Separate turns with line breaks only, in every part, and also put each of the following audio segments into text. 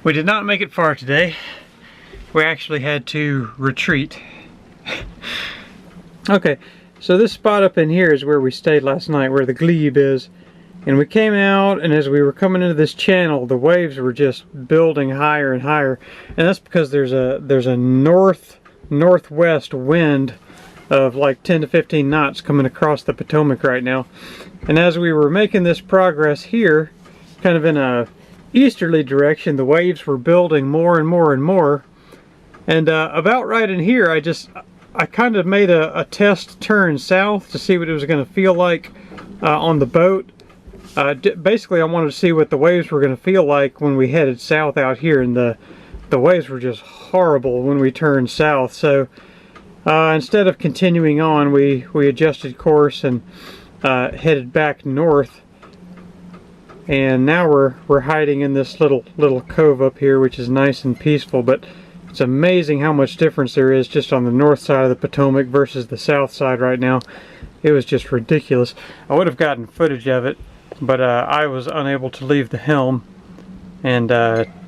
We did not make it far today. We actually had to retreat. Okay, so this spot up in here is where we stayed last night, where the glebe is. And we came out, and as we were coming into this channel, the waves were just building higher and higher. And that's because there's a northwest wind of like 10 to 15 knots coming across the Potomac right now. And as we were making this progress here, kind of in a easterly direction, the waves were building more and more and more. And about right in here, I kind of made a test turn south to see what it was going to feel like on the boat. Basically, I wanted to see what the waves were going to feel like when we headed south out here, and the waves were just horrible when we turned south. So instead of continuing on, we adjusted course and headed back north. And now we're hiding in this little cove up here, which is nice and peaceful. But it's amazing how much difference there is just on the north side of the Potomac versus the south side right now. It was just ridiculous. I would have gotten footage of it, but I was unable to leave the helm, and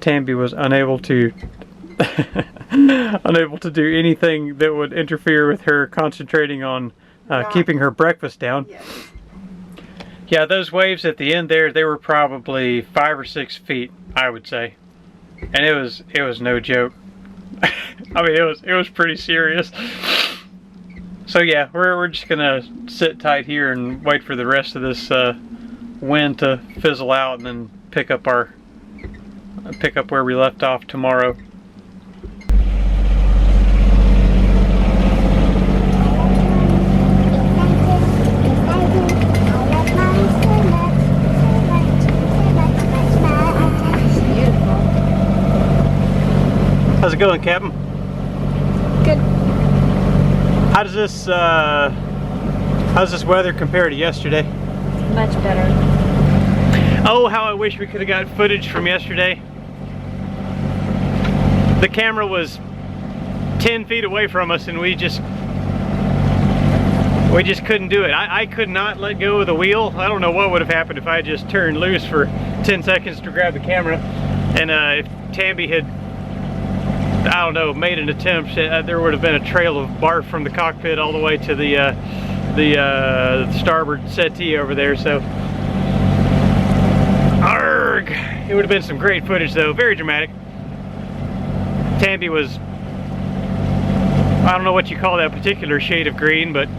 Tambi was unable to do anything that would interfere with her concentrating on keeping her breakfast down. Yes. Yeah, those waves at the end there, they were probably 5 or 6 feet, I would say, and it was no joke. I mean, it was pretty serious. So yeah, we're just gonna sit tight here and wait for the rest of this wind to fizzle out, and then pick up where we left off tomorrow. How's it going, Captain?
Good.
How's this weather compare to yesterday?
Much better.
Oh, how I wish we could have got footage from yesterday. The camera was 10 feet away from us, and we just couldn't do it. I could not let go of the wheel. I don't know what would have happened if I just turned loose for 10 seconds to grab the camera. And if Tambi had, I don't know, made an attempt, there would have been a trail of barf from the cockpit all the way to the starboard settee over there. So, arg! It would have been some great footage, though. Very dramatic. Tambi was, I don't know what you call that particular shade of green, but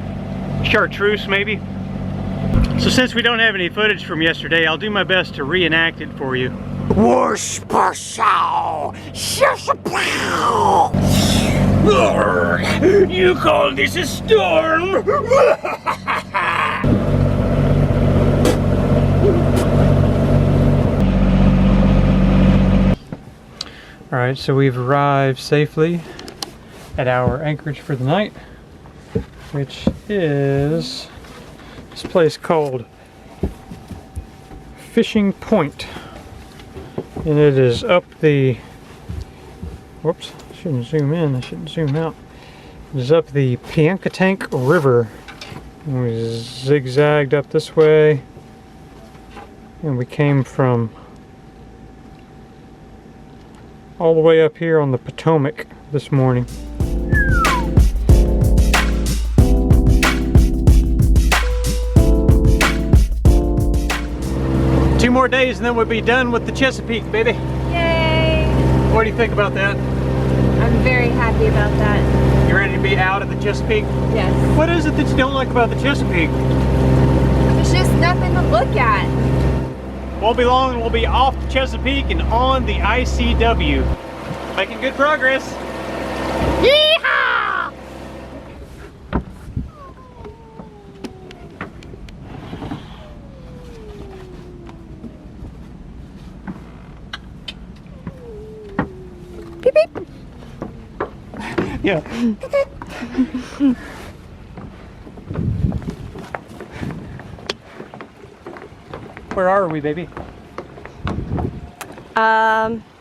chartreuse maybe. So since we don't have any footage from yesterday, I'll do my best to reenact it for you.
Whoosh, pashow, Chesapeake. You call this a storm?
Alright, so we've arrived safely at our anchorage for the night, which is this place called Fishing Point. And it is up the, whoops, I shouldn't zoom in, I shouldn't zoom out. It is up the Piankatank River. And we zigzagged up this way, and we came from all the way up here on the Potomac this morning. 2 more days and then we'll be done with the Chesapeake, baby.
Yay!
What do you think about that?
I'm very happy about that.
You ready to be out of the Chesapeake?
Yes.
What is it that you don't like about the Chesapeake?
There's just nothing to look at.
Won't be long and we'll be off the Chesapeake and on the ICW. Making good progress.
Yeehaw!
Beep beep.
Yeah. Where are we, baby?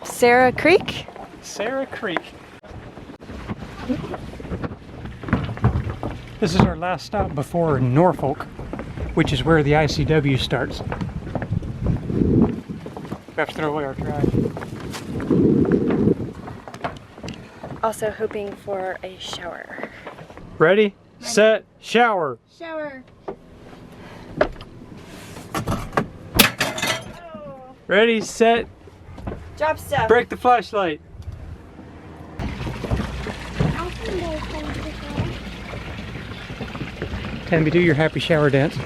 Sarah Creek?
Sarah Creek. This is our last stop before Norfolk, which is where the ICW starts. We have to throw away our drive.
Also hoping for a shower.
Ready, set, shower.
Shower.
Ready, set,
Drop stuff.
break the flashlight. Tambi, do your happy shower dance.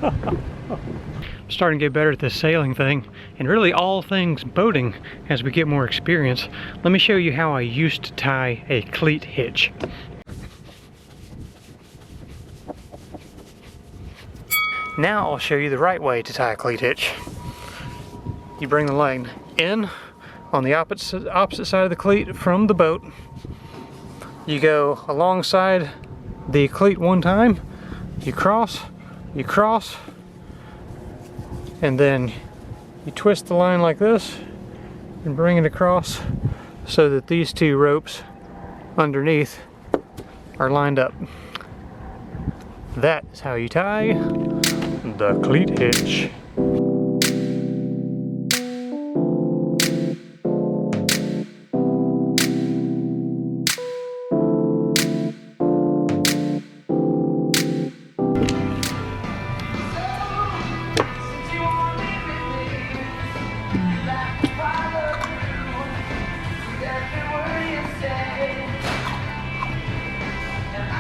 I'm starting to get better at this sailing thing, and really all things boating as we get more experience. Let me show you how I used to tie a cleat hitch. Now I'll show you the right way to tie a cleat hitch. You bring the line in on the opposite side of the cleat from the boat. You go alongside the cleat one time, you cross, and then you twist the line like this and bring it across so that these two ropes underneath are lined up. That is how you tie the cleat hitch.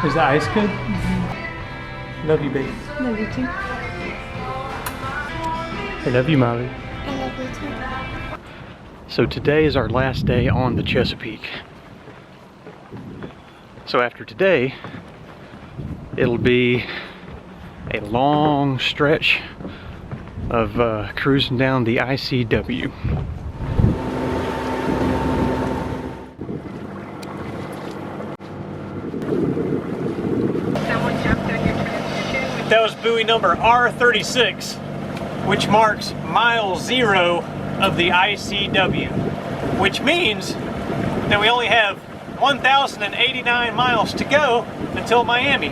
Is the ice good? Love you, baby.
Love you too.
I love you, Molly.
I love you too.
So today is our last day on the Chesapeake. So after today, it'll be a long stretch of cruising down the ICW. That was buoy number R36, which marks mile 0 of the ICW, which means that we only have 1,089 miles to go until Miami.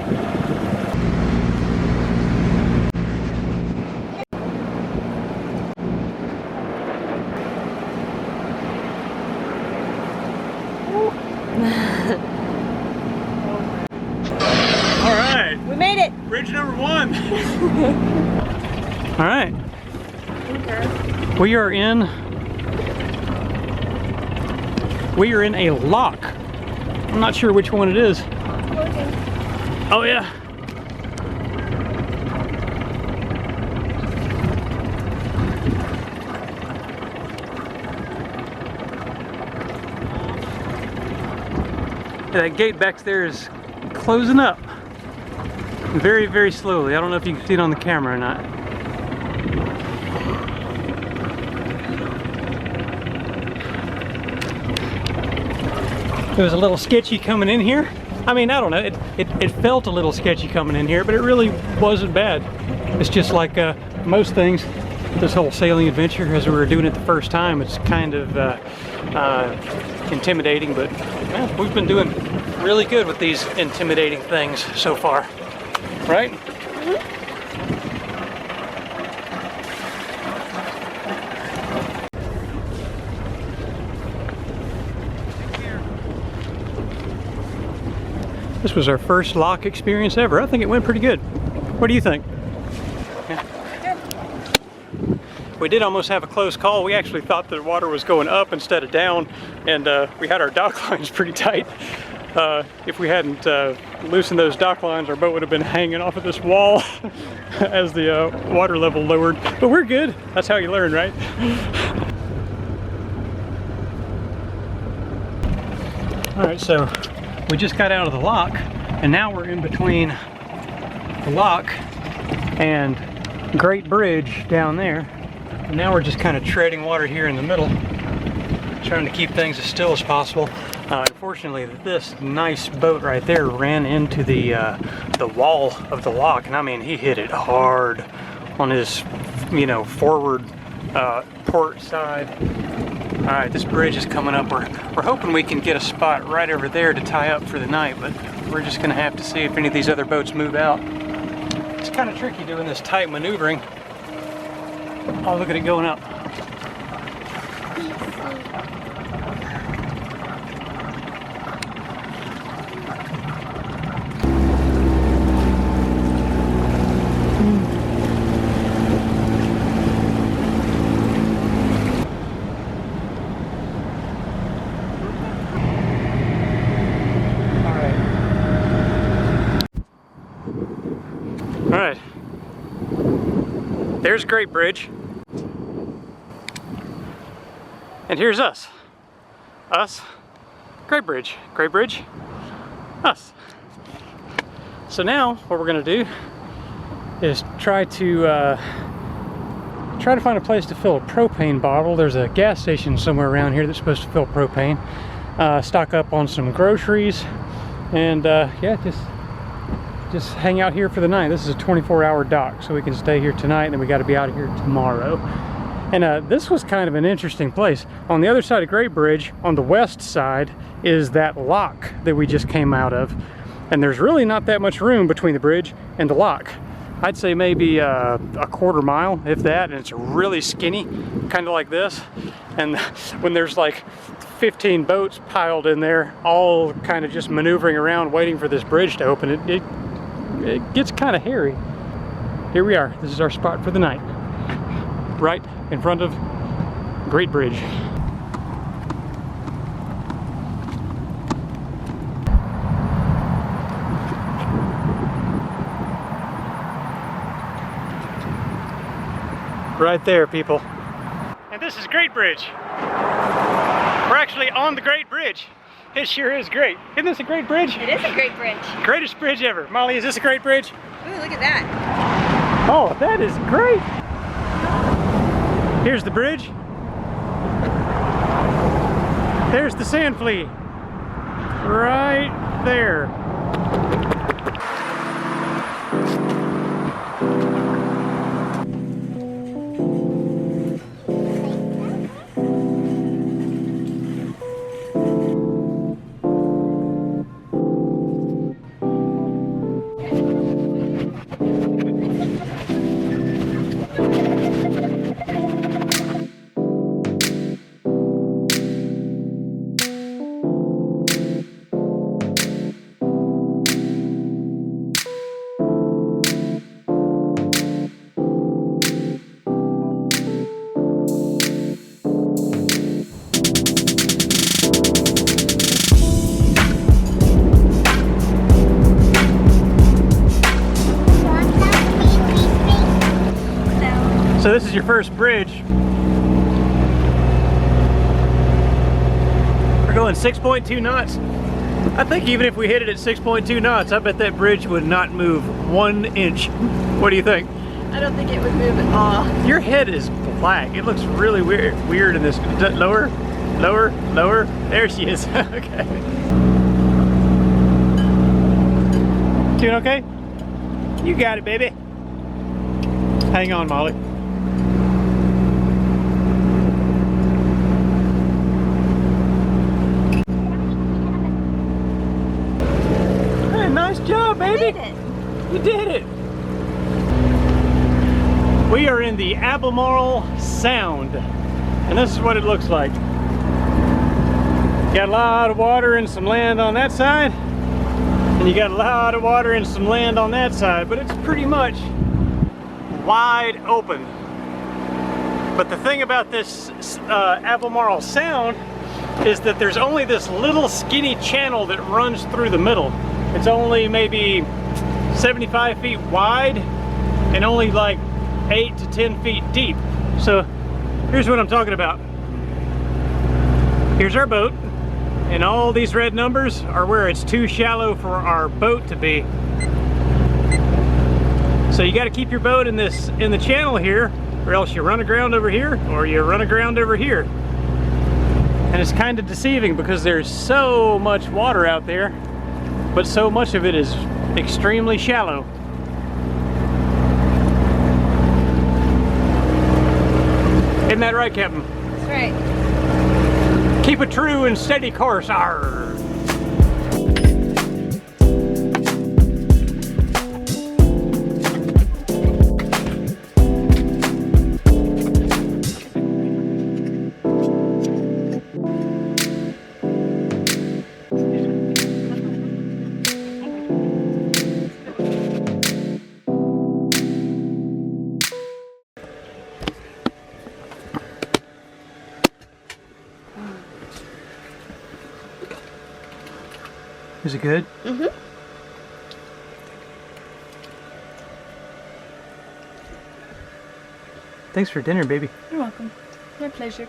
All right.
We made it.
Bridge number 1. All right. We are in a lock. I'm not sure which one it is. Oh yeah. That gate back there is closing up. Very, very slowly. I don't know if you can see it on the camera or not. It was a little sketchy coming in here. I mean, I don't know, it felt a little sketchy coming in here, but it really wasn't bad. It's just like most things, this whole sailing adventure, as we were doing it the first time, it's kind of intimidating, but well, we've been doing really good with these intimidating things so far, right? Mm-hmm. This was our first lock experience ever. I think it went pretty good. What do you think? Yeah. We did almost have a close call. We actually thought the water was going up instead of down, and we had our dock lines pretty tight. If we hadn't loosened those dock lines, our boat would have been hanging off of this wall as the water level lowered. But we're good. That's how you learn, right? All right, so we just got out of the lock, and now we're in between the lock and Great Bridge down there. And now we're just kind of treading water here in the middle, trying to keep things as still as possible. Unfortunately, this nice boat right there ran into the wall of the lock, and I mean, he hit it hard on his, you know, forward port side. All right, this bridge is coming up. We're hoping we can get a spot right over there to tie up for the night, but we're just gonna have to see if any of these other boats move out. It's kind of tricky doing this tight maneuvering. Oh, look at it going up. All right. There's Great Bridge. And here's us. Us, Great Bridge. Great Bridge, us. So now what we're gonna do is try to find a place to fill a propane bottle. There's a gas station somewhere around here that's supposed to fill propane. Stock up on some groceries, and yeah, just hang out here for the night. This is a 24-hour dock, so we can stay here tonight, and then we got to be out of here tomorrow. And this was kind of an interesting place. On the other side of Great Bridge, on the west side, is that lock that we just came out of. And there's really not that much room between the bridge and the lock. I'd say maybe a quarter mile, if that, and it's really skinny, kind of like this. And when there's like 15 boats piled in there, all kind of just maneuvering around waiting for this bridge to open, it gets kind of hairy. Here we are. This is our spot for the night, right in front of Great Bridge. Right there, people. And this is Great Bridge. We're actually on the Great Bridge. It sure is great. Isn't this a great bridge?
It is a great bridge.
Greatest bridge ever. Molly, is this a great bridge?
Ooh, look at that.
Oh, that is great. Here's the bridge. There's the Sandflea. Right there. So this is your first bridge. We're going 6.2 knots. I think even if we hit it at 6.2 knots, I bet that bridge would not move 1 inch. What do you think?
I don't think it would move at all.
Your head is black. It looks really weird in this. Lower, lower, lower. There she is. Okay. Doing okay? You got it, baby. Hang on, Molly. Nice job, baby. You did it. We are in the Albemarle Sound, and this is what it looks like. Got a lot of water and some land on that side, and you got a lot of water and some land on that side, but it's pretty much wide open. But the thing about this Albemarle Sound is that there's only this little skinny channel that runs through the middle. It's only maybe 75 feet wide and only like 8 to 10 feet deep. So here's what I'm talking about. Here's our boat, and all these red numbers are where it's too shallow for our boat to be. So you got to keep your boat in the channel here, or else you run aground over here or you run aground over here. And it's kind of deceiving because there's so much water out there, but so much of it is extremely shallow. Isn't that right, Captain?
That's right.
Keep a true and steady course. Arr. Is it good?
Mm-hmm.
Thanks for dinner, baby.
You're welcome. My pleasure.